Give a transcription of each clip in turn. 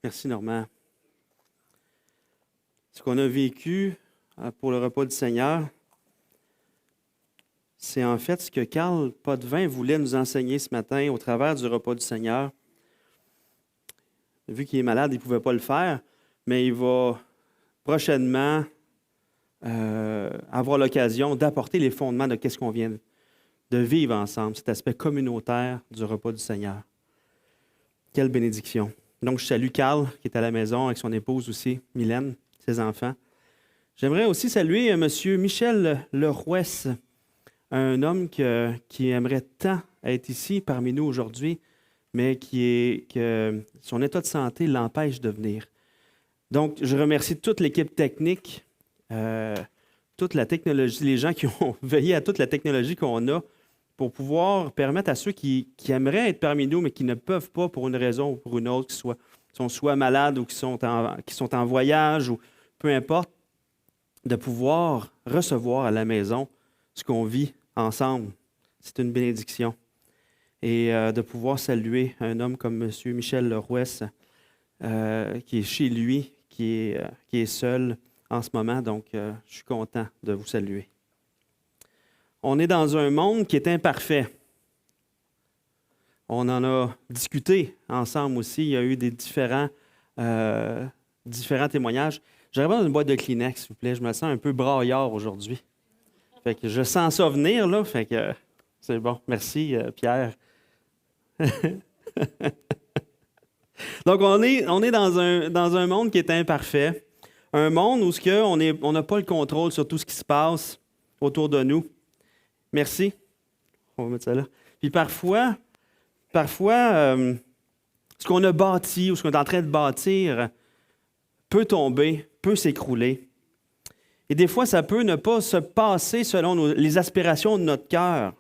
Merci, Normand. Ce qu'on a vécu pour le repas du Seigneur, c'est en fait ce que Carl Potvin voulait nous enseigner ce matin au travers du repas du Seigneur. Vu qu'il est malade, il ne pouvait pas le faire, mais il va prochainement avoir l'occasion d'apporter les fondements de ce qu'on vient de vivre ensemble, cet aspect communautaire du repas du Seigneur. Quelle bénédiction! Donc, je salue Carl, qui est à la maison avec son épouse aussi, Mylène, ses enfants. J'aimerais aussi saluer M. Michel Lerouesse, un homme qui aimerait tant être ici parmi nous aujourd'hui, mais que son état de santé l'empêche de venir. Donc, je remercie toute l'équipe technique, toute la technologie, les gens qui ont veillé à toute la technologie qu'on a pour pouvoir permettre à ceux qui aimeraient être parmi nous, mais qui ne peuvent pas pour une raison ou pour une autre, qui sont soit malades ou qui sont en voyage, ou peu importe, de pouvoir recevoir à la maison ce qu'on vit ensemble. C'est une bénédiction. Et de pouvoir saluer un homme comme M. Michel Lerouesse, qui est chez lui, qui est seul en ce moment. Donc, je suis content de vous saluer. On est dans un monde qui est imparfait. On en a discuté ensemble aussi. Il y a eu des différents témoignages. J'aurais besoin d'une boîte de Kleenex, s'il vous plaît. Je me sens un peu braillard aujourd'hui. Fait que je sens ça venir, là. Fait que c'est bon. Merci, Pierre. Donc, on est dans un monde qui est imparfait. Un monde où on n'a pas le contrôle sur tout ce qui se passe autour de nous. Merci. On va mettre ça là. Puis parfois, ce qu'on a bâti ou ce qu'on est en train de bâtir peut tomber, peut s'écrouler. Et des fois, ça peut ne pas se passer selon les aspirations de notre cœur.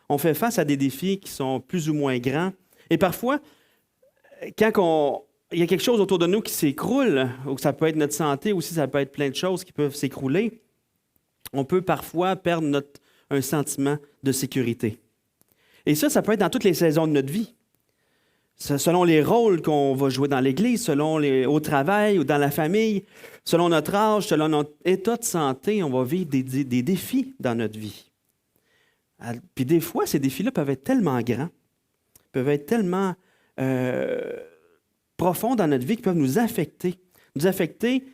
On fait face à des défis qui sont plus ou moins grands. Et parfois, quand il y a quelque chose autour de nous qui s'écroule, ou ça peut être notre santé aussi, ça peut être plein de choses qui peuvent s'écrouler, on peut parfois perdre un sentiment de sécurité. Et ça peut être dans toutes les saisons de notre vie. Selon les rôles qu'on va jouer dans l'Église, au travail ou dans la famille, selon notre âge, selon notre état de santé, on va vivre des défis dans notre vie. Puis des fois, ces défis-là peuvent être tellement grands, peuvent être tellement profonds dans notre vie qu'ils peuvent nous affecter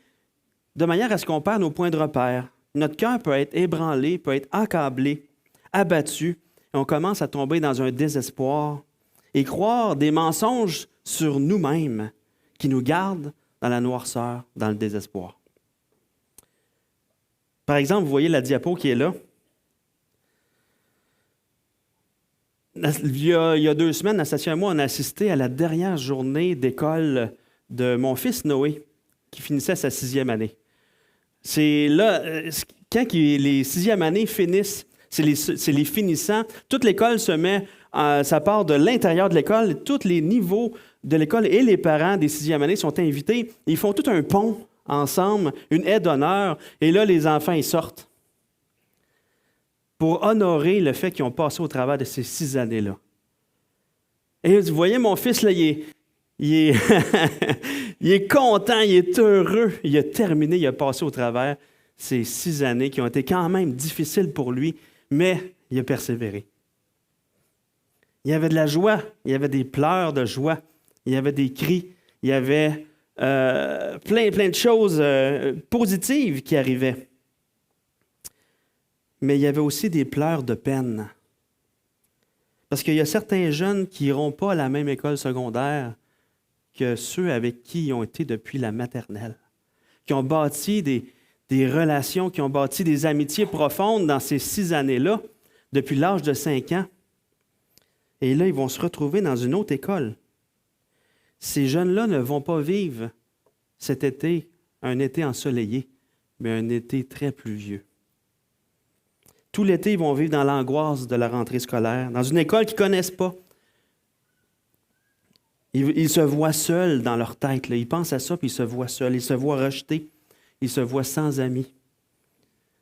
de manière à ce qu'on perd nos points de repère. Notre cœur peut être ébranlé, peut être accablé, abattu, et on commence à tomber dans un désespoir et croire des mensonges sur nous-mêmes qui nous gardent dans la noirceur, dans le désespoir. Par exemple, vous voyez la diapo qui est là. Il y a 2 semaines, Anastasia et moi, on a assisté à la dernière journée d'école de mon fils Noé, qui finissait sa 6e année. C'est là, quand les 6e années finissent, c'est les finissants, toute l'école se met, ça part de l'intérieur de l'école, tous les niveaux de l'école et les parents des 6e années sont invités. Ils font tout un pont ensemble, une aide d'honneur, et là, les enfants, ils sortent pour honorer le fait qu'ils ont passé au travers de ces 6 années-là. Et vous voyez, mon fils, là, il est il est content, il est heureux. Il a terminé, il a passé au travers ces 6 années qui ont été quand même difficiles pour lui, mais il a persévéré. Il y avait de la joie, il y avait des pleurs de joie, il y avait des cris, il y avait plein de choses positives qui arrivaient. Mais il y avait aussi des pleurs de peine. Parce qu'il y a certains jeunes qui n'iront pas à la même école secondaire que ceux avec qui ils ont été depuis la maternelle, qui ont bâti des relations, qui ont bâti des amitiés profondes dans ces 6 années-là, depuis l'âge de 5 ans. Et là, ils vont se retrouver dans une autre école. Ces jeunes-là ne vont pas vivre cet été, un été ensoleillé, mais un été très pluvieux. Tout l'été, ils vont vivre dans l'angoisse de la rentrée scolaire, dans une école qu'ils ne connaissent pas. Ils se voient seuls dans leur tête. Là. Ils pensent à ça, puis ils se voient seuls. Ils se voient rejetés. Ils se voient sans amis.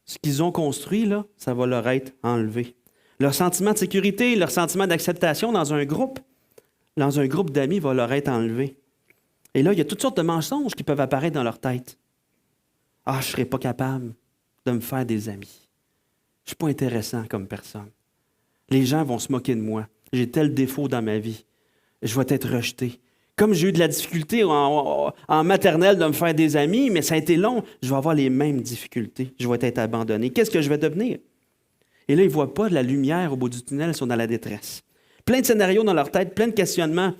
Ce qu'ils ont construit, là, ça va leur être enlevé. Leur sentiment de sécurité, leur sentiment d'acceptation dans un groupe d'amis va leur être enlevé. Et là, il y a toutes sortes de mensonges qui peuvent apparaître dans leur tête. Ah, je ne serai pas capable de me faire des amis. Je ne suis pas intéressant comme personne. Les gens vont se moquer de moi. J'ai tel défaut dans ma vie. Je vais être rejeté. Comme j'ai eu de la difficulté en maternelle de me faire des amis, mais ça a été long, je vais avoir les mêmes difficultés. Je vais être abandonné. Qu'est-ce que je vais devenir? Et là, ils ne voient pas de la lumière au bout du tunnel, ils sont dans la détresse. Plein de scénarios dans leur tête, plein de questionnements.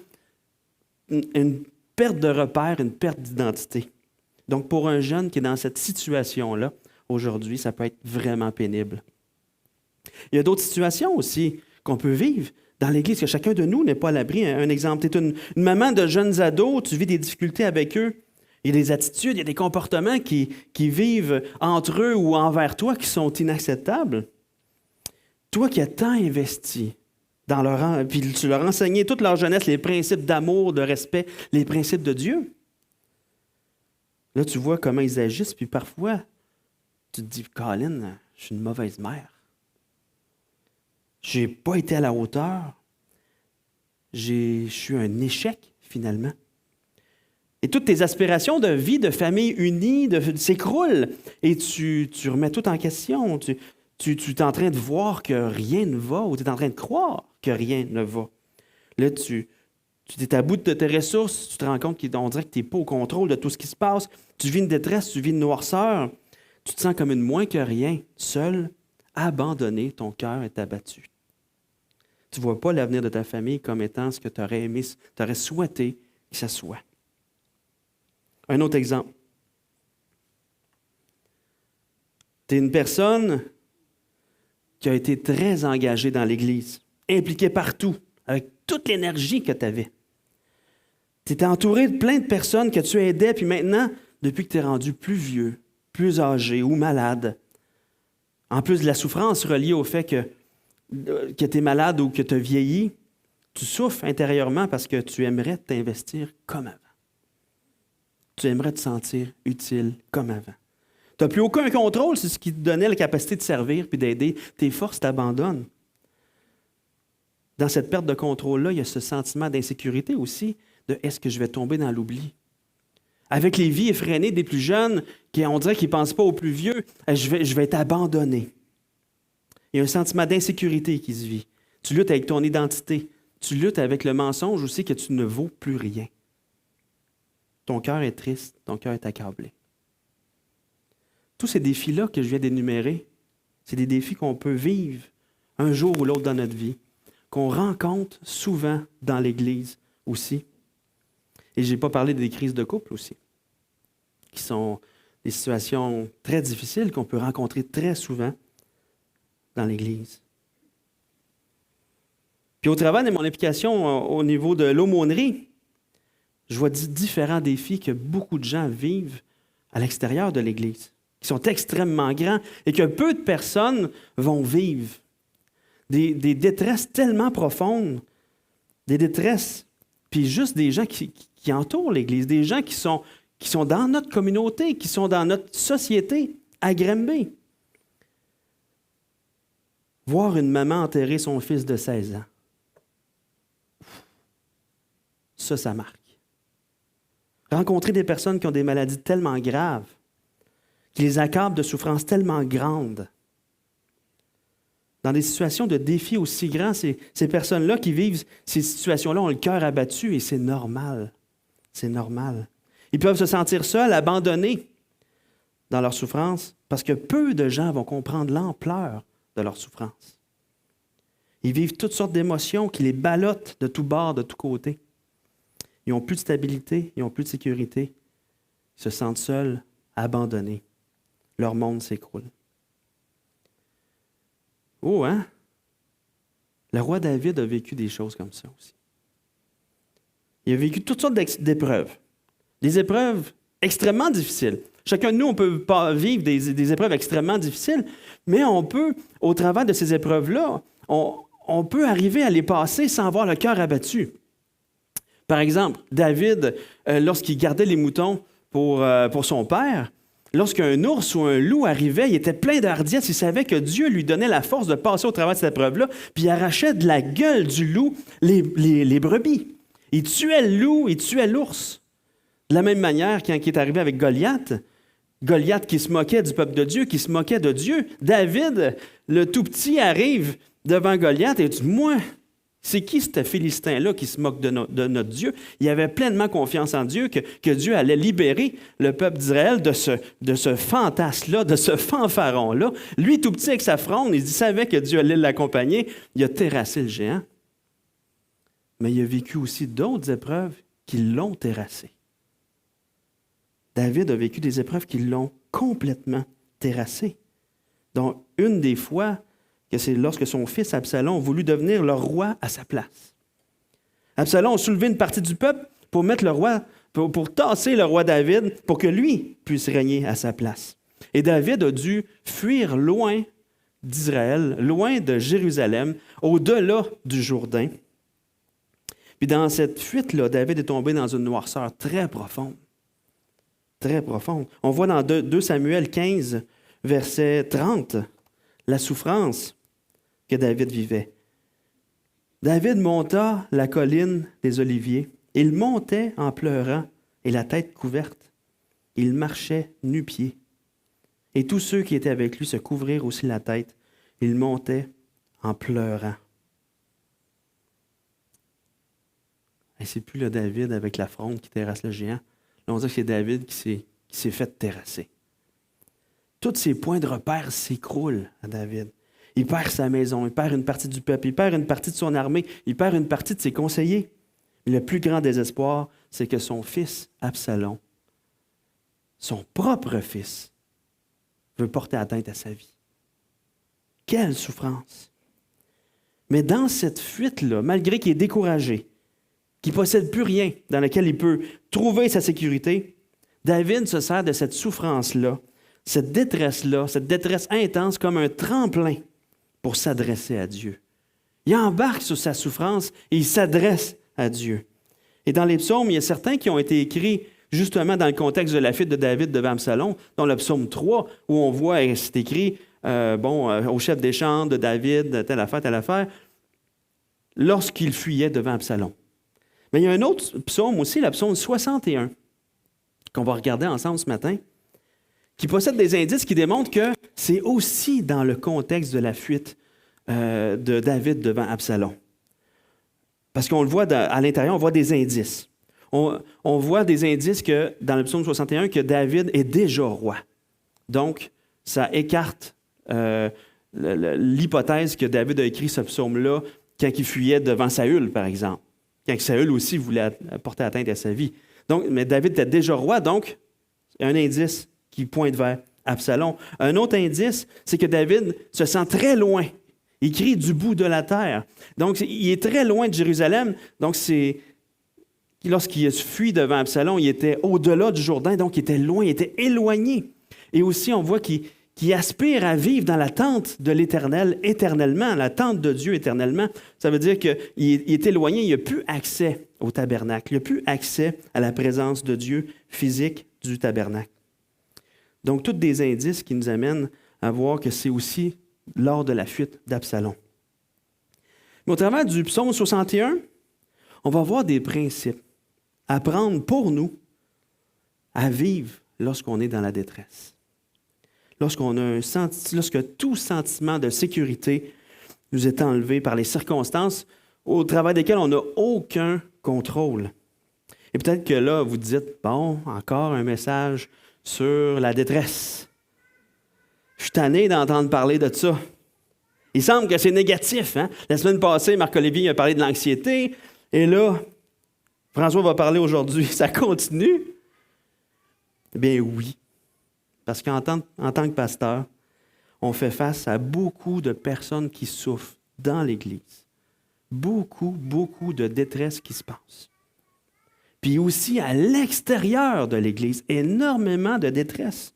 Une perte de repère, une perte d'identité. Donc, pour un jeune qui est dans cette situation-là, aujourd'hui, ça peut être vraiment pénible. Il y a d'autres situations aussi qu'on peut vivre dans l'Église, que chacun de nous n'est pas à l'abri. Un exemple, tu es une maman de jeunes ados, tu vis des difficultés avec eux. Il y a des attitudes, il y a des comportements qui vivent entre eux ou envers toi qui sont inacceptables. Toi qui as tant investi dans leur... Puis tu leur as enseigné toute leur jeunesse les principes d'amour, de respect, les principes de Dieu. Là, tu vois comment ils agissent, puis parfois, tu te dis, Colin, je suis une mauvaise mère. Je n'ai pas été à la hauteur. Je suis un échec, finalement. Et toutes tes aspirations de vie, de famille unie, s'écroulent. Et tu remets tout en question. Tu es en train de voir que rien ne va, ou tu es en train de croire que rien ne va. Là, tu es à bout de tes ressources, tu te rends compte qu'on dirait que tu n'es pas au contrôle de tout ce qui se passe. Tu vis une détresse, tu vis une noirceur. Tu te sens comme une moins que rien, seul, abandonné, ton cœur est abattu. Tu ne vois pas l'avenir de ta famille comme étant ce que tu aurais aimé, tu aurais souhaité que ça soit. Un autre exemple. Tu es une personne qui a été très engagée dans l'Église, impliquée partout, avec toute l'énergie que tu avais. Tu étais entouré de plein de personnes que tu aidais, puis maintenant, depuis que tu es rendu plus vieux, plus âgé ou malade, en plus de la souffrance reliée au fait que tu es malade ou que tu as vieilli, tu souffres intérieurement parce que tu aimerais t'investir comme avant. Tu aimerais te sentir utile comme avant. Tu n'as plus aucun contrôle sur ce qui te donnait la capacité de servir puis d'aider. Tes forces t'abandonnent. Dans cette perte de contrôle-là, il y a ce sentiment d'insécurité aussi, de est-ce que je vais tomber dans l'oubli? Avec les vies effrénées des plus jeunes, on dirait qu'ils ne pensent pas aux plus vieux, je vais être abandonné. Il y a un sentiment d'insécurité qui se vit. Tu luttes avec ton identité. Tu luttes avec le mensonge aussi que tu ne vaux plus rien. Ton cœur est triste, ton cœur est accablé. Tous ces défis-là que je viens d'énumérer, c'est des défis qu'on peut vivre un jour ou l'autre dans notre vie, qu'on rencontre souvent dans l'Église aussi. Et je n'ai pas parlé des crises de couple aussi, qui sont des situations très difficiles qu'on peut rencontrer très souvent dans l'Église. Puis au travers de mon implication au niveau de l'aumônerie, je vois différents défis que beaucoup de gens vivent à l'extérieur de l'Église, qui sont extrêmement grands et que peu de personnes vont vivre. Des détresses tellement profondes, des détresses, puis juste des gens qui entourent l'Église, des gens qui sont dans notre communauté, qui sont dans notre société, à Granby. Voir une maman enterrer son fils de 16 ans, ça marque. Rencontrer des personnes qui ont des maladies tellement graves, qui les accablent de souffrances tellement grandes. Dans des situations de défis aussi grands, ces personnes-là qui vivent ces situations-là ont le cœur abattu et c'est normal. C'est normal. Ils peuvent se sentir seuls, abandonnés dans leur souffrance parce que peu de gens vont comprendre l'ampleur de leur souffrance. Ils vivent toutes sortes d'émotions qui les ballottent de tous bords, de tous côtés. Ils n'ont plus de stabilité, ils n'ont plus de sécurité. Ils se sentent seuls, abandonnés. Leur monde s'écroule. Oh, hein? Le roi David a vécu des choses comme ça aussi. Il a vécu toutes sortes d'épreuves. Des épreuves extrêmement difficiles. Chacun de nous, on peut pas vivre des épreuves extrêmement difficiles, mais on peut, au travers de ces épreuves-là, on peut arriver à les passer sans avoir le cœur abattu. Par exemple, David, lorsqu'il gardait les moutons pour son père, lorsqu'un ours ou un loup arrivait, il était plein d'hardiesse. Il savait que Dieu lui donnait la force de passer au travers de cette épreuve-là, puis il arrachait de la gueule du loup les brebis. Il tuait le loup, il tuait l'ours. De la même manière, quand il est arrivé avec Goliath, Goliath qui se moquait du peuple de Dieu, qui se moquait de Dieu, David, le tout petit, arrive devant Goliath et dit « Moi, c'est qui ce Philistin-là qui se moque de notre Dieu? » Il avait pleinement confiance en Dieu, que Dieu allait libérer le peuple d'Israël de ce fantasme-là, de ce fanfaron-là. Lui, tout petit avec sa fronde, il savait que Dieu allait l'accompagner. Il a terrassé le géant. Mais il a vécu aussi d'autres épreuves qui l'ont terrassé. David a vécu des épreuves qui l'ont complètement terrassé. Donc, une des fois, que c'est lorsque son fils Absalom a voulu devenir le roi à sa place. Absalom a soulevé une partie du peuple pour mettre le roi, pour tasser le roi David, pour que lui puisse régner à sa place. Et David a dû fuir loin d'Israël, loin de Jérusalem, au-delà du Jourdain. Puis dans cette fuite-là, David est tombé dans une noirceur très profonde. Très profonde. On voit dans 2 Samuel 15, verset 30, la souffrance que David vivait. David monta la colline des Oliviers. Il montait en pleurant et la tête couverte. Il marchait nu-pieds. Et tous ceux qui étaient avec lui se couvrirent aussi la tête. Il montait en pleurant. Et c'est plus le David avec la fronde qui terrasse le géant. Là, on dit que c'est David qui s'est fait terrasser. Tous ses points de repère s'écroulent à David. Il perd sa maison, il perd une partie du peuple, il perd une partie de son armée, il perd une partie de ses conseillers. Et le plus grand désespoir, c'est que son fils, Absalom, son propre fils, veut porter atteinte à sa vie. Quelle souffrance! Mais dans cette fuite-là, malgré qu'il est découragé, qu'il ne possède plus rien dans lequel il peut trouver sa sécurité, David se sert de cette souffrance-là, cette détresse intense comme un tremplin pour s'adresser à Dieu. Il embarque sur sa souffrance et il s'adresse à Dieu. Et dans les psaumes, il y a certains qui ont été écrits justement dans le contexte de la fuite de David devant Absalom, dont le psaume 3, où on voit, c'est écrit, au chef des chants de David, telle affaire, lorsqu'il fuyait devant Absalom. Mais il y a un autre psaume aussi, le psaume 61, qu'on va regarder ensemble ce matin, qui possède des indices qui démontrent que c'est aussi dans le contexte de la fuite de David devant Absalom. Parce qu'on le voit à l'intérieur, on voit des indices. On voit des indices que, dans le psaume 61, que David est déjà roi. Donc, ça écarte l'hypothèse que David a écrit ce psaume-là quand il fuyait devant Saül, par exemple. Quand Saül aussi voulait porter atteinte à sa vie. Donc, mais David était déjà roi, donc, un indice qui pointe vers Absalom. Un autre indice, c'est que David se sent très loin. Il crie du bout de la terre. Donc, il est très loin de Jérusalem. Donc, lorsqu'il fuit devant Absalom, il était au-delà du Jourdain, donc il était loin, il était éloigné. Et aussi, on voit qu'il aspire à vivre dans la tente de l'Éternel éternellement, la tente de Dieu éternellement. Ça veut dire qu'il est éloigné, il n'a plus accès au tabernacle, il n'a plus accès à la présence de Dieu physique du tabernacle. Donc, tous des indices qui nous amènent à voir que c'est aussi lors de la fuite d'Absalom. Mais au travers du psaume 61, on va voir des principes à prendre pour nous à vivre lorsqu'on est dans la détresse. Lorsque tout sentiment de sécurité nous est enlevé par les circonstances au travers desquelles on n'a aucun contrôle. Et peut-être que là, vous dites, bon, encore un message sur la détresse. Je suis tanné d'entendre parler de ça. Il semble que c'est négatif. Hein? La semaine passée, Marc-Olivier a parlé de l'anxiété. Et là, François va parler aujourd'hui. Ça continue? Eh bien oui. Parce qu'en tant que pasteur, on fait face à beaucoup de personnes qui souffrent dans l'Église. Beaucoup de détresse qui se passe. Puis aussi à l'extérieur de l'Église, énormément de détresse.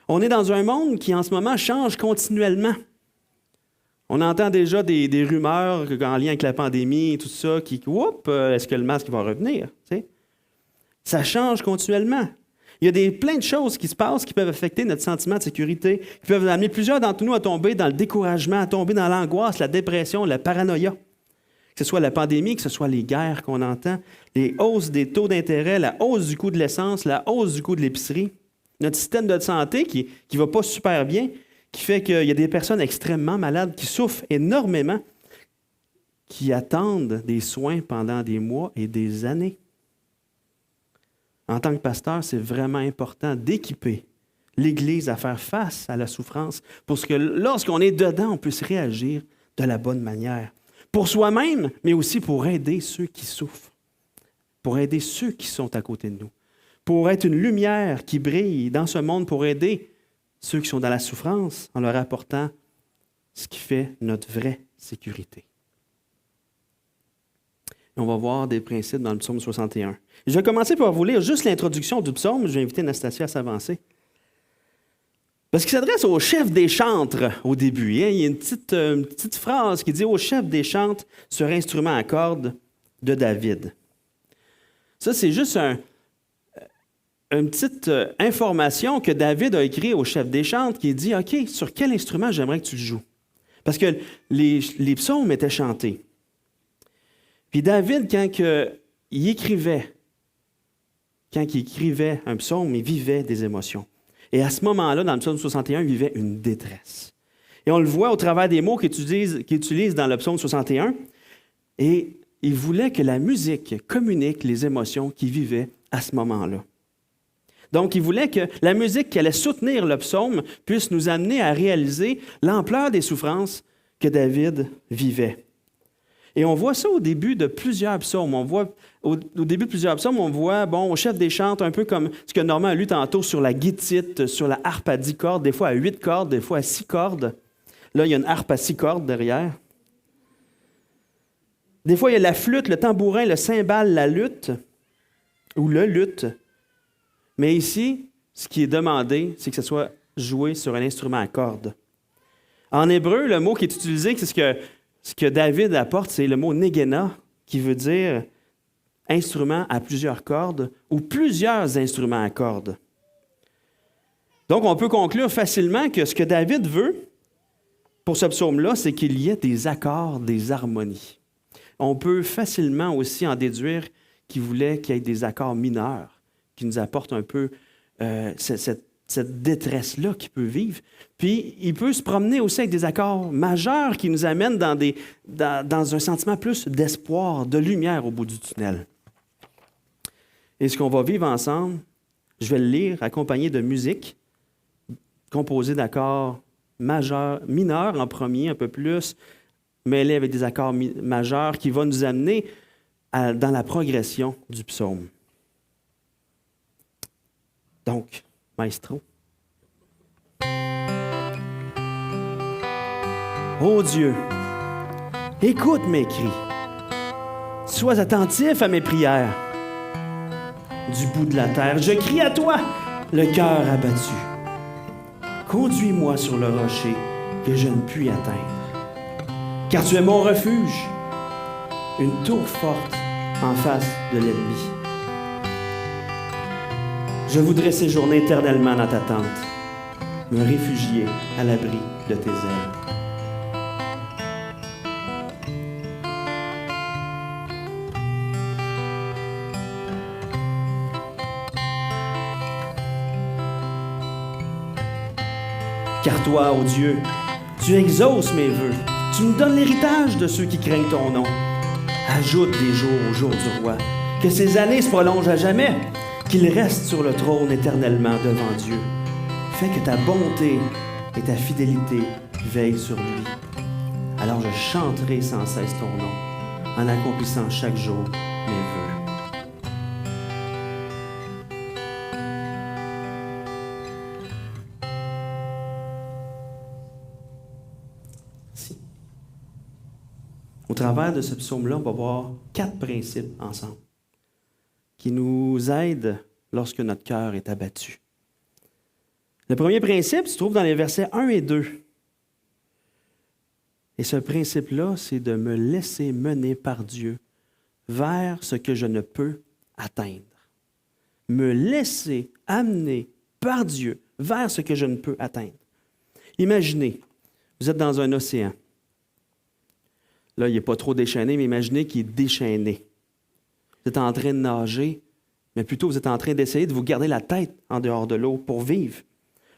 On est dans un monde qui en ce moment change continuellement. On entend déjà des rumeurs en lien avec la pandémie et tout ça, est-ce que le masque va revenir? T'sais? Ça change continuellement. Il y a plein de choses qui se passent qui peuvent affecter notre sentiment de sécurité, qui peuvent amener plusieurs d'entre nous à tomber dans le découragement, à tomber dans l'angoisse, la dépression, la paranoïa. que ce soit la pandémie, que ce soit les guerres qu'on entend, les hausses des taux d'intérêt, la hausse du coût de l'essence, la hausse du coût de l'épicerie, notre système de santé qui ne va pas super bien, qui fait qu'il y a des personnes extrêmement malades qui souffrent énormément, qui attendent des soins pendant des mois et des années. En tant que pasteur, c'est vraiment important d'équiper l'Église à faire face à la souffrance pour que lorsqu'on est dedans, on puisse réagir de la bonne manière. Pour soi-même, mais aussi pour aider ceux qui souffrent, pour aider ceux qui sont à côté de nous, pour être une lumière qui brille dans ce monde, pour aider ceux qui sont dans la souffrance en leur apportant ce qui fait notre vraie sécurité. Et on va voir des principes dans le psaume 61. Je vais commencer par vous lire juste l'introduction du psaume. Je vais inviter Anastasia à s'avancer. Parce qu'il s'adresse au chef des chantres au début. Il y a une petite phrase qui dit « Au chef des chantres sur instrument à cordes de David ». Ça, c'est juste une petite information que David a écrite au chef des chantres qui dit « OK, sur quel instrument j'aimerais que tu le joues? » Parce que les psaumes étaient chantés. Puis David, quand il écrivait un psaume, il vivait des émotions. Et à ce moment-là, dans le psaume 61, il vivait une détresse. Et on le voit au travers des mots qu'il utilise dans le psaume 61. Et il voulait que la musique communique les émotions qu'il vivait à ce moment-là. Donc, il voulait que la musique qui allait soutenir le psaume puisse nous amener à réaliser l'ampleur des souffrances que David vivait. Et on voit ça au début de plusieurs psaumes. On voit, au début de plusieurs psaumes, on voit, au chef des chantres, un peu comme ce que Normand a lu tantôt sur la guitite, sur la harpe à 10 cordes, des fois à 8 cordes, des fois à 6 cordes. Là, il y a une harpe à 6 cordes derrière. Des fois, il y a la flûte, le tambourin, le cymbale, la lutte, ou le luth. Mais ici, ce qui est demandé, c'est que ce soit joué sur un instrument à cordes. En hébreu, le mot qui est utilisé, c'est ce que David apporte, c'est le mot negena, qui veut dire instrument à plusieurs cordes ou plusieurs instruments à cordes. Donc, on peut conclure facilement que ce que David veut pour ce psaume-là, c'est qu'il y ait des accords, des harmonies. On peut facilement aussi en déduire qu'il voulait qu'il y ait des accords mineurs qui nous apportent un peu cette détresse-là qu'il peut vivre. Puis, il peut se promener aussi avec des accords majeurs qui nous amènent dans un sentiment plus d'espoir, de lumière au bout du tunnel. Et ce qu'on va vivre ensemble, je vais le lire accompagné de musique, composée d'accords majeurs, mineurs en premier, un peu plus, mêlés avec des accords majeurs qui vont nous amener dans la progression du psaume. Donc, maestro. Ô Dieu, écoute mes cris. Sois attentif à mes prières. Du bout de la terre, je crie à toi, le cœur abattu. Conduis-moi sur le rocher que je ne puis atteindre. Car tu es mon refuge, une tour forte en face de l'ennemi. Je voudrais séjourner éternellement dans ta tente, me réfugier à l'abri de tes ailes. Car toi, ô Dieu, tu exauces mes vœux, tu me donnes l'héritage de ceux qui craignent ton nom. Ajoute des jours au jour du roi, que ses années se prolongent à jamais, qu'il reste sur le trône éternellement devant Dieu. Fais que ta bonté et ta fidélité veillent sur lui. Alors je chanterai sans cesse ton nom, en accomplissant chaque jour mes vœux. Au travers de ce psaume-là, on va voir 4 principes ensemble qui nous aident lorsque notre cœur est abattu. Le premier principe se trouve dans les versets 1 et 2. Et ce principe-là, c'est de me laisser mener par Dieu vers ce que je ne peux atteindre. Me laisser amener par Dieu vers ce que je ne peux atteindre. Imaginez, vous êtes dans un océan. Là, il n'est pas trop déchaîné, mais imaginez qu'il est déchaîné. Vous êtes en train de nager, mais plutôt vous êtes en train d'essayer de vous garder la tête en dehors de l'eau pour vivre.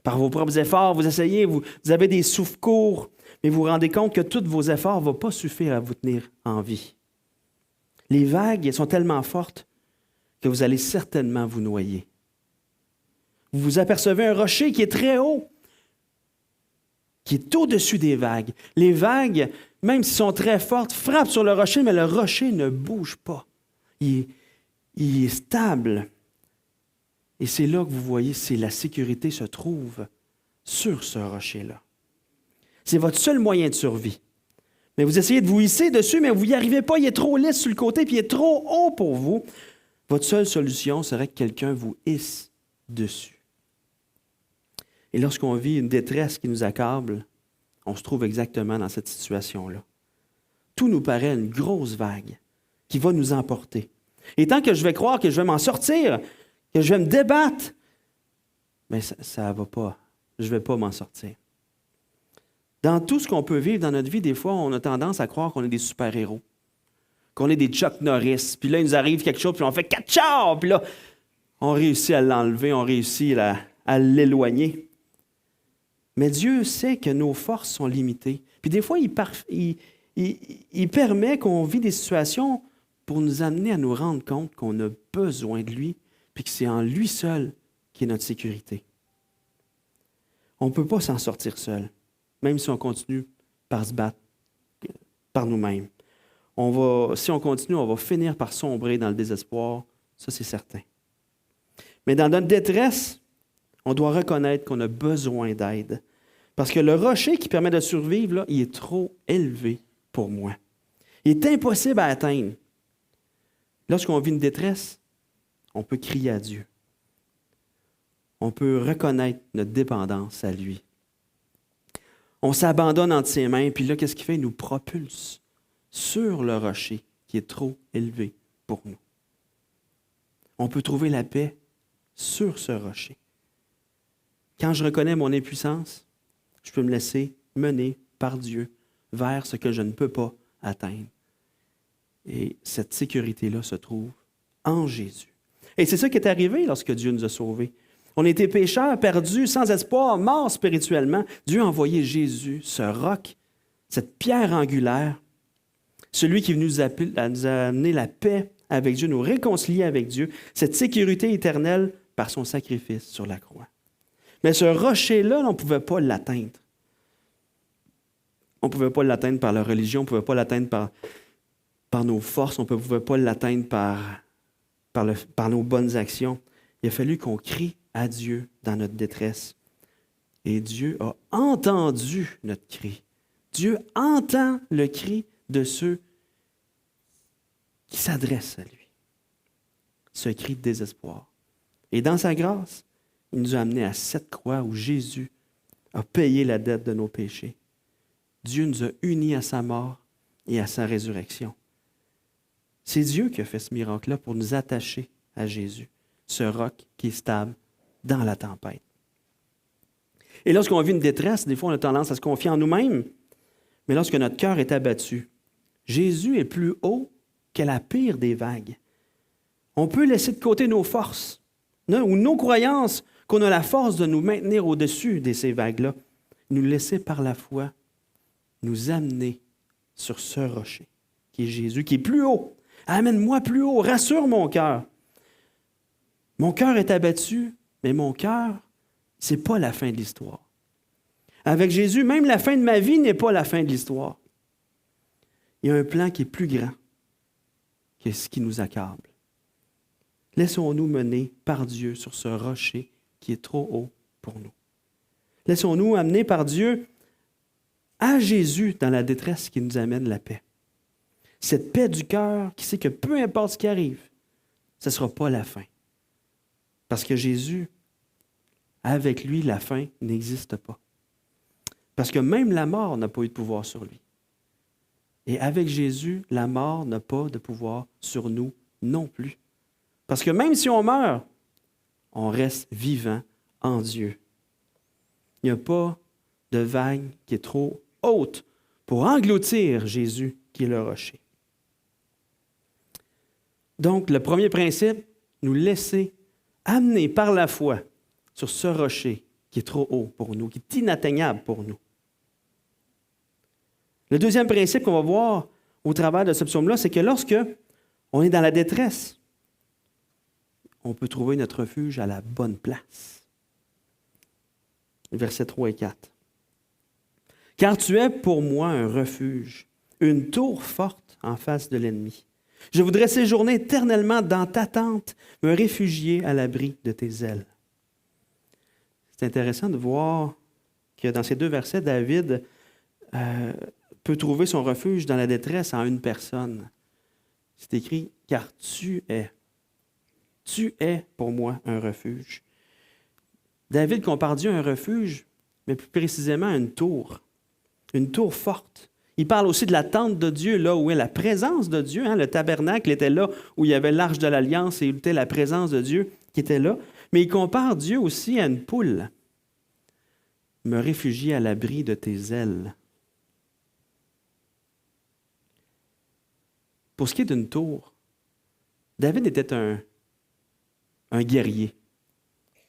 Par vos propres efforts, vous essayez, vous avez des souffles courts, mais vous vous rendez compte que tous vos efforts ne vont pas suffire à vous tenir en vie. Les vagues sont tellement fortes que vous allez certainement vous noyer. Vous vous apercevez un rocher qui est très haut, qui est au-dessus des vagues. Les vagues, même s'ils sont très fortes, frappent sur le rocher, mais le rocher ne bouge pas. Il est stable. Et c'est là que vous voyez si la sécurité se trouve sur ce rocher-là. C'est votre seul moyen de survie. Mais vous essayez de vous hisser dessus, mais vous n'y arrivez pas. Il est trop lisse sur le côté, puis il est trop haut pour vous. Votre seule solution serait que quelqu'un vous hisse dessus. Et lorsqu'on vit une détresse qui nous accable, on se trouve exactement dans cette situation-là. Tout nous paraît une grosse vague qui va nous emporter. Et tant que je vais croire que je vais m'en sortir, que je vais me débattre, mais ça ne va pas. Je ne vais pas m'en sortir. Dans tout ce qu'on peut vivre dans notre vie, des fois, on a tendance à croire qu'on est des super-héros, qu'on est des Chuck Norris. Puis là, il nous arrive quelque chose, puis on fait « Catch-up! » Puis là, on réussit à l'enlever, on réussit à l'éloigner. Mais Dieu sait que nos forces sont limitées. Puis des fois, il permet qu'on vit des situations pour nous amener à nous rendre compte qu'on a besoin de lui, puis que c'est en lui seul qui est notre sécurité. On ne peut pas s'en sortir seul, même si on continue par se battre par nous-mêmes. Si on continue, on va finir par sombrer dans le désespoir, ça c'est certain. Mais dans notre détresse, on doit reconnaître qu'on a besoin d'aide. Parce que le rocher qui permet de survivre, là, il est trop élevé pour moi. Il est impossible à atteindre. Lorsqu'on vit une détresse, on peut crier à Dieu. On peut reconnaître notre dépendance à lui. On s'abandonne entre ses mains, puis là, qu'est-ce qu'il fait? Il nous propulse sur le rocher qui est trop élevé pour nous. On peut trouver la paix sur ce rocher. Quand je reconnais mon impuissance, je peux me laisser mener par Dieu vers ce que je ne peux pas atteindre. Et cette sécurité-là se trouve en Jésus. Et c'est ça qui est arrivé lorsque Dieu nous a sauvés. On était pécheurs, perdus, sans espoir, morts spirituellement. Dieu a envoyé Jésus, ce roc, cette pierre angulaire, celui qui est venu nous amener la paix avec Dieu, nous réconcilier avec Dieu, cette sécurité éternelle par son sacrifice sur la croix. Mais ce rocher-là, on ne pouvait pas l'atteindre. On ne pouvait pas l'atteindre par la religion, on ne pouvait pas l'atteindre par nos forces, on ne pouvait pas l'atteindre par nos bonnes actions. Il a fallu qu'on crie à Dieu dans notre détresse. Et Dieu a entendu notre cri. Dieu entend le cri de ceux qui s'adressent à lui. Ce cri de désespoir. Et dans sa grâce, il nous a amenés à cette croix où Jésus a payé la dette de nos péchés. Dieu nous a unis à sa mort et à sa résurrection. C'est Dieu qui a fait ce miracle-là pour nous attacher à Jésus, ce roc qui est stable dans la tempête. Et lorsqu'on vit une détresse, des fois on a tendance à se confier en nous-mêmes, mais lorsque notre cœur est abattu, Jésus est plus haut que la pire des vagues. On peut laisser de côté nos forces ou nos croyances qu'on a la force de nous maintenir au-dessus de ces vagues-là, nous laisser par la foi nous amener sur ce rocher qui est Jésus, qui est plus haut. Amène-moi plus haut, rassure mon cœur. Mon cœur est abattu, mais mon cœur, ce n'est pas la fin de l'histoire. Avec Jésus, même la fin de ma vie n'est pas la fin de l'histoire. Il y a un plan qui est plus grand que ce qui nous accable. Laissons-nous mener par Dieu sur ce rocher qui est trop haut pour nous. Laissons-nous amener par Dieu à Jésus dans la détresse qui nous amène la paix. Cette paix du cœur qui sait que peu importe ce qui arrive, ce ne sera pas la fin. Parce que Jésus, avec lui, la fin n'existe pas. Parce que même la mort n'a pas eu de pouvoir sur lui. Et avec Jésus, la mort n'a pas de pouvoir sur nous non plus. Parce que même si on meurt, on reste vivant en Dieu. Il n'y a pas de vague qui est trop haute pour engloutir Jésus qui est le rocher. Donc, le premier principe, nous laisser amener par la foi sur ce rocher qui est trop haut pour nous, qui est inatteignable pour nous. Le deuxième principe qu'on va voir au travers de ce psaume-là, c'est que lorsque on est dans la détresse, on peut trouver notre refuge à la bonne place. Versets 3 et 4. Car tu es pour moi un refuge, une tour forte en face de l'ennemi. Je voudrais séjourner éternellement dans ta tente, me réfugier à l'abri de tes ailes. C'est intéressant de voir que dans ces deux versets, David peut trouver son refuge dans la détresse en une personne. C'est écrit, car tu es pour moi un refuge. David compare Dieu à un refuge, mais plus précisément à une tour forte. Il parle aussi de la tente de Dieu, là où est la présence de Dieu. Le tabernacle était là où il y avait l'arche de l'Alliance et où était la présence de Dieu qui était là. Mais il compare Dieu aussi à une poule. Me réfugier à l'abri de tes ailes. Pour ce qui est d'une tour, David était un guerrier.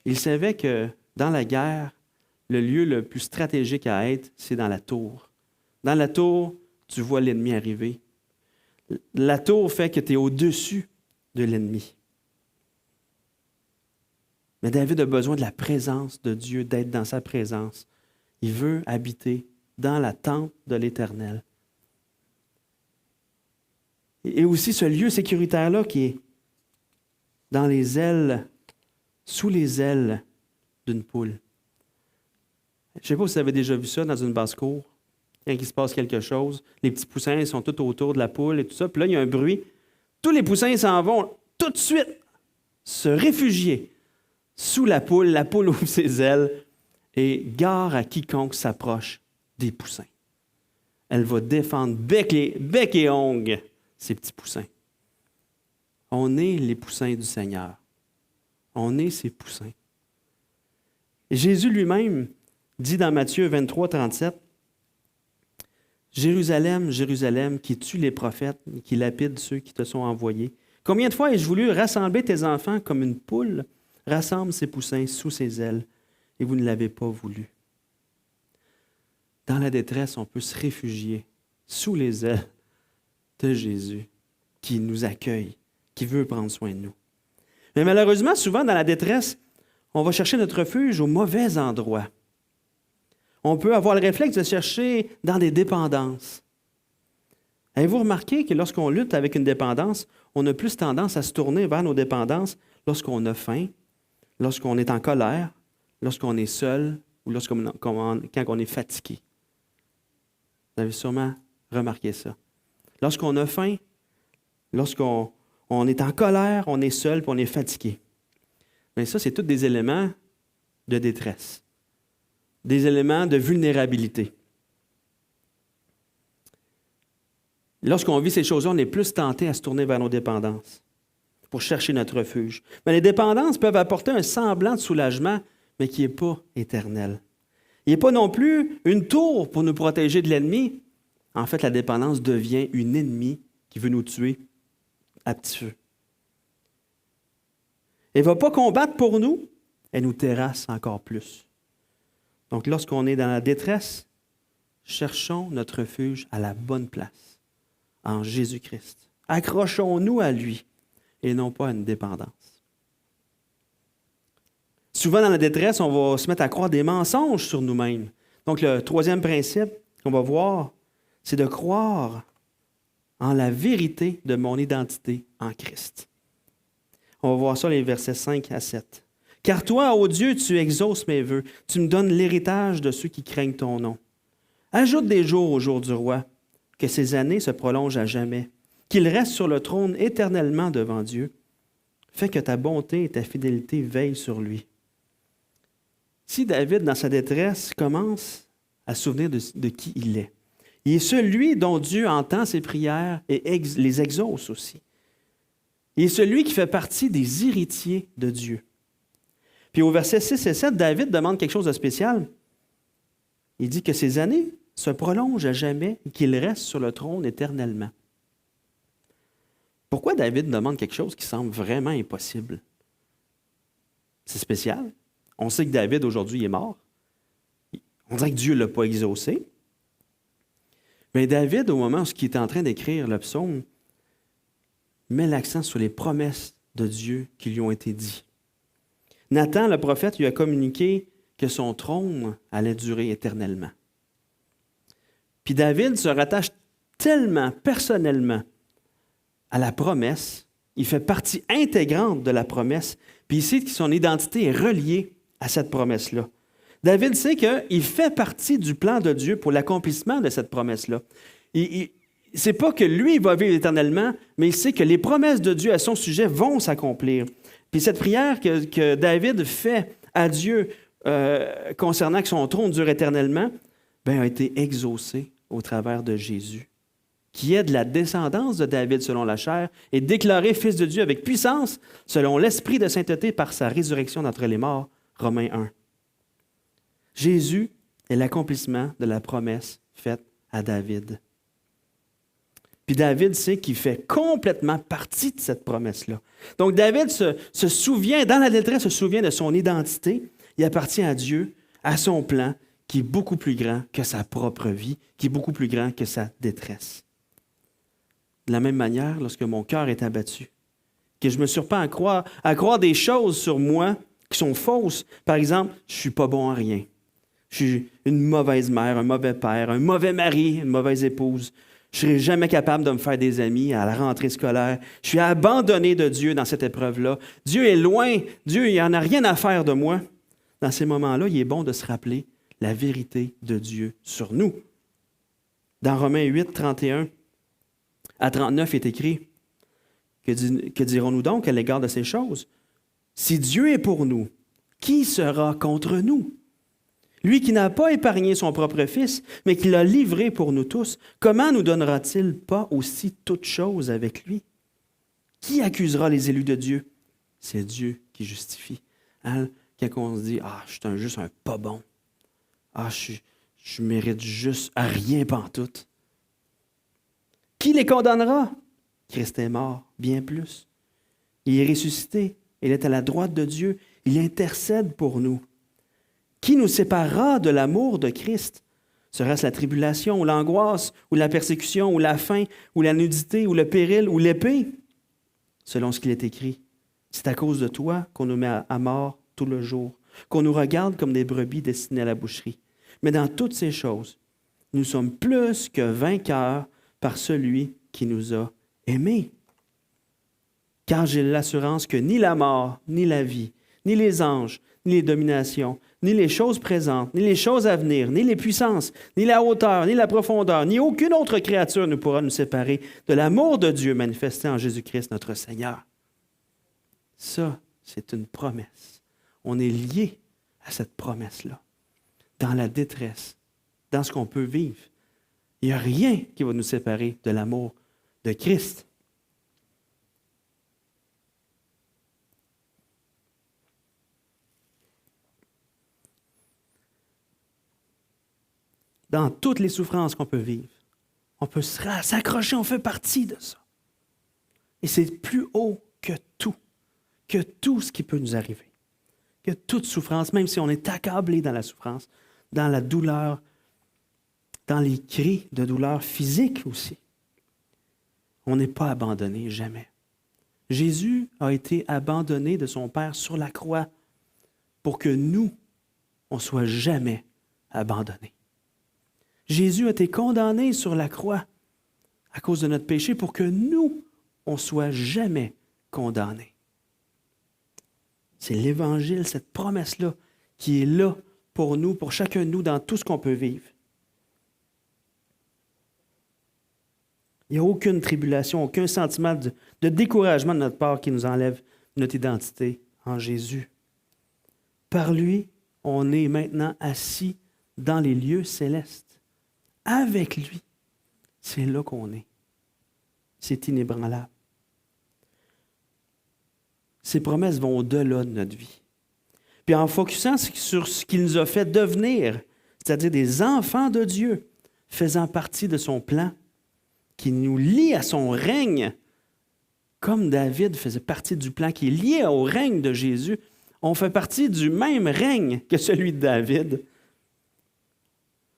Il savait que dans la guerre, le lieu le plus stratégique à être, c'est dans la tour. Dans la tour, tu vois l'ennemi arriver. La tour fait que tu es au-dessus de l'ennemi. Mais David a besoin de la présence de Dieu, d'être dans sa présence. Il veut habiter dans la tente de l'Éternel. Et aussi ce lieu sécuritaire-là qui est dans les ailes, sous les ailes d'une poule. Je ne sais pas si vous avez déjà vu ça dans une basse-cour. Quand il se passe quelque chose, les petits poussins sont tout autour de la poule et tout ça. Puis là, il y a un bruit. Tous les poussins s'en vont tout de suite se réfugier sous la poule. La poule ouvre ses ailes et gare à quiconque s'approche des poussins. Elle va défendre bec et ongles ces petits poussins. On est les poussins du Seigneur. On est ces poussins. Et Jésus lui-même dit dans Matthieu 23, 37, « Jérusalem, Jérusalem, qui tue les prophètes et qui lapide ceux qui te sont envoyés. Combien de fois ai-je voulu rassembler tes enfants comme une poule rassemble ses poussins sous ses ailes, et vous ne l'avez pas voulu. » Dans la détresse, on peut se réfugier sous les ailes de Jésus, qui nous accueille, qui veut prendre soin de nous. Mais malheureusement, souvent dans la détresse, on va chercher notre refuge au mauvais endroit. On peut avoir le réflexe de chercher dans des dépendances. Avez-vous remarqué que lorsqu'on lutte avec une dépendance, on a plus tendance à se tourner vers nos dépendances lorsqu'on a faim, lorsqu'on est en colère, lorsqu'on est seul ou quand on est fatigué. Vous avez sûrement remarqué ça. Lorsqu'on a faim, lorsqu'on est en colère, on est seul et on est fatigué. Mais ça, c'est tous des éléments de détresse, des éléments de vulnérabilité. Lorsqu'on vit ces choses-là, on est plus tenté à se tourner vers nos dépendances pour chercher notre refuge. Mais les dépendances peuvent apporter un semblant de soulagement, mais qui n'est pas éternel. Il n'est pas non plus une tour pour nous protéger de l'ennemi. En fait, la dépendance devient une ennemie qui veut nous tuer à petit feu. Elle ne va pas combattre pour nous, elle nous terrasse encore plus. Donc, lorsqu'on est dans la détresse, cherchons notre refuge à la bonne place, en Jésus-Christ. Accrochons-nous à lui et non pas à une dépendance. Souvent, dans la détresse, on va se mettre à croire des mensonges sur nous-mêmes. Donc, le troisième principe qu'on va voir, c'est de croire en la vérité de mon identité en Christ. On va voir ça les versets 5 à 7. « Car toi, ô Dieu, tu exauces mes vœux. Tu me donnes l'héritage de ceux qui craignent ton nom. Ajoute des jours au jour du roi, que ces années se prolongent à jamais, qu'il reste sur le trône éternellement devant Dieu. Fais que ta bonté et ta fidélité veillent sur lui. » Si David, dans sa détresse, commence à se souvenir de qui il est, il est celui dont Dieu entend ses prières et les exauce aussi. Il est celui qui fait partie des héritiers de Dieu. Puis au verset 6 et 7, David demande quelque chose de spécial. Il dit que ces années se prolonge à jamais et qu'il reste sur le trône éternellement. Pourquoi David demande quelque chose qui semble vraiment impossible? C'est spécial. On sait que David, aujourd'hui, est mort. On dirait que Dieu ne l'a pas exaucé. Mais David, au moment où il est en train d'écrire le psaume, met l'accent sur les promesses de Dieu qui lui ont été dites. Nathan, le prophète, lui a communiqué que son trône allait durer éternellement. Puis David se rattache tellement personnellement à la promesse, il fait partie intégrante de la promesse, puis il sait que son identité est reliée à cette promesse-là. David sait qu'il fait partie du plan de Dieu pour l'accomplissement de cette promesse-là. C'est pas que lui va vivre éternellement, mais il sait que les promesses de Dieu à son sujet vont s'accomplir. Puis cette prière que David fait à Dieu concernant que son trône dure éternellement, a été exaucée au travers de Jésus, qui est de la descendance de David selon la chair et déclaré fils de Dieu avec puissance selon l'esprit de sainteté par sa résurrection d'entre les morts. Romains 1. Jésus est l'accomplissement de la promesse faite à David. Puis David sait qu'il fait complètement partie de cette promesse-là. Donc David se souvient, dans la détresse, se souvient de son identité. Il appartient à Dieu, à son plan, qui est beaucoup plus grand que sa propre vie, qui est beaucoup plus grand que sa détresse. De la même manière, lorsque mon cœur est abattu, que je me surprends à croire des choses sur moi qui sont fausses. Par exemple, je ne suis pas bon à rien. Je suis une mauvaise mère, un mauvais père, un mauvais mari, une mauvaise épouse. Je ne serai jamais capable de me faire des amis à la rentrée scolaire. Je suis abandonné de Dieu dans cette épreuve-là. Dieu est loin. Dieu, il n'en a rien à faire de moi. Dans ces moments-là, il est bon de se rappeler la vérité de Dieu sur nous. Dans Romains 8, 31 à 39 est écrit, que dirons-nous donc à l'égard de ces choses? Si Dieu est pour nous, qui sera contre nous? Lui qui n'a pas épargné son propre Fils, mais qui l'a livré pour nous tous, comment nous donnera-t-il pas aussi toutes choses avec lui? Qui accusera les élus de Dieu? C'est Dieu qui justifie. Hein? Quand on se dit « Ah, je suis juste un pas bon. Ah, je mérite juste à rien pantoute. » Qui les condamnera? Christ est mort, bien plus. Il est ressuscité. Il est à la droite de Dieu. Il intercède pour nous. Qui nous séparera de l'amour de Christ? Sera-ce la tribulation, ou l'angoisse, ou la persécution, ou la faim, ou la nudité, ou le péril, ou l'épée? Selon ce qu'il est écrit, c'est à cause de toi qu'on nous met à mort tout le jour, qu'on nous regarde comme des brebis destinées à la boucherie. Mais dans toutes ces choses, nous sommes plus que vainqueurs par celui qui nous a aimés. Car j'ai l'assurance que ni la mort, ni la vie, ni les anges, ni les dominations, ni les choses présentes, ni les choses à venir, ni les puissances, ni la hauteur, ni la profondeur, ni aucune autre créature ne pourra nous séparer de l'amour de Dieu manifesté en Jésus-Christ notre Seigneur. Ça, c'est une promesse. On est lié à cette promesse-là. Dans la détresse, dans ce qu'on peut vivre, il n'y a rien qui va nous séparer de l'amour de Christ. Dans toutes les souffrances qu'on peut vivre, on peut s'accrocher, on fait partie de ça. Et c'est plus haut que tout ce qui peut nous arriver. Que toute souffrance, même si on est accablé dans la souffrance, dans la douleur, dans les cris de douleur physique aussi. On n'est pas abandonné, jamais. Jésus a été abandonné de son Père sur la croix pour que nous, on ne soit jamais abandonnés. Jésus a été condamné sur la croix à cause de notre péché pour que nous, on ne soit jamais condamnés. C'est l'Évangile, cette promesse-là, qui est là pour nous, pour chacun de nous, dans tout ce qu'on peut vivre. Il n'y a aucune tribulation, aucun sentiment de découragement de notre part qui nous enlève notre identité en Jésus. Par lui, on est maintenant assis dans les lieux célestes. Avec lui, c'est là qu'on est. C'est inébranlable. Ces promesses vont au-delà de notre vie. Puis en focusant sur ce qu'il nous a fait devenir, c'est-à-dire des enfants de Dieu, faisant partie de son plan, qui nous lie à son règne, comme David faisait partie du plan qui est lié au règne de Jésus. On fait partie du même règne que celui de David.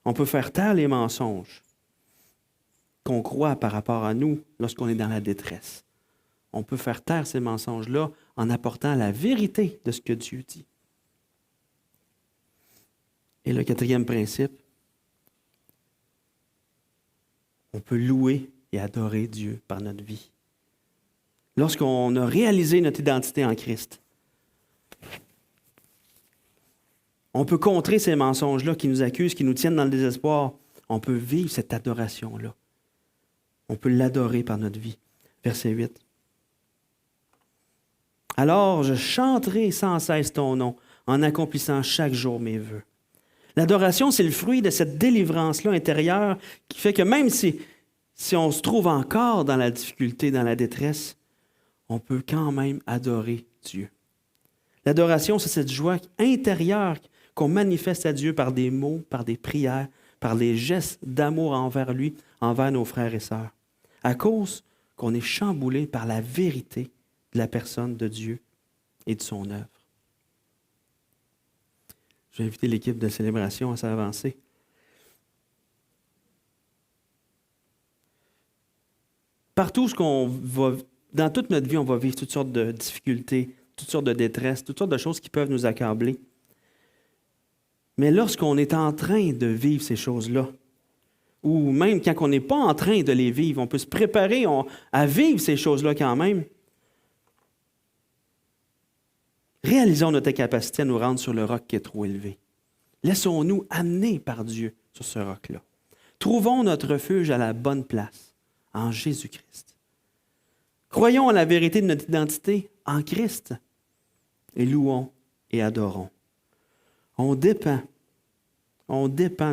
On peut faire taire les mensonges qu'on croit par rapport à nous lorsqu'on est dans la détresse. On peut faire taire ces mensonges-là en apportant la vérité de ce que Dieu dit. Et le quatrième principe, on peut louer et adorer Dieu par notre vie. Lorsqu'on a réalisé notre identité en Christ, on peut contrer ces mensonges-là qui nous accusent, qui nous tiennent dans le désespoir. On peut vivre cette adoration-là. On peut l'adorer par notre vie. Verset 8. « Alors je chanterai sans cesse ton nom en accomplissant chaque jour mes vœux. » L'adoration, c'est le fruit de cette délivrance-là intérieure qui fait que même si on se trouve encore dans la difficulté, dans la détresse, on peut quand même adorer Dieu. L'adoration, c'est cette joie intérieure qu'on manifeste à Dieu par des mots, par des prières, par des gestes d'amour envers lui, envers nos frères et sœurs, à cause qu'on est chamboulé par la vérité de la personne de Dieu et de son œuvre. Je vais inviter l'équipe de célébration à s'avancer. Partout dans toute notre vie, on va vivre toutes sortes de difficultés, toutes sortes de détresse, toutes sortes de choses qui peuvent nous accabler. Mais lorsqu'on est en train de vivre ces choses-là, ou même quand on n'est pas en train de les vivre, on peut se préparer à vivre ces choses-là quand même. Réalisons notre capacité à nous rendre sur le roc qui est trop élevé. Laissons-nous amener par Dieu sur ce roc-là. Trouvons notre refuge à la bonne place, en Jésus-Christ. Croyons à la vérité de notre identité en Christ et louons et adorons. On dépend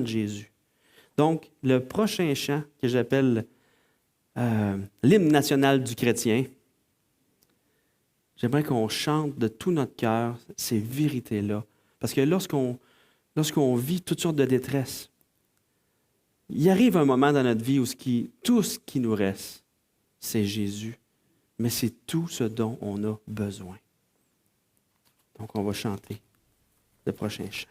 de Jésus. Donc, le prochain chant que j'appelle l'hymne national du chrétien, j'aimerais qu'on chante de tout notre cœur ces vérités-là. Parce que lorsqu'on vit toutes sortes de détresse, il arrive un moment dans notre vie où tout ce qui nous reste, c'est Jésus. Mais c'est tout ce dont on a besoin. Donc, on va chanter le prochain chant.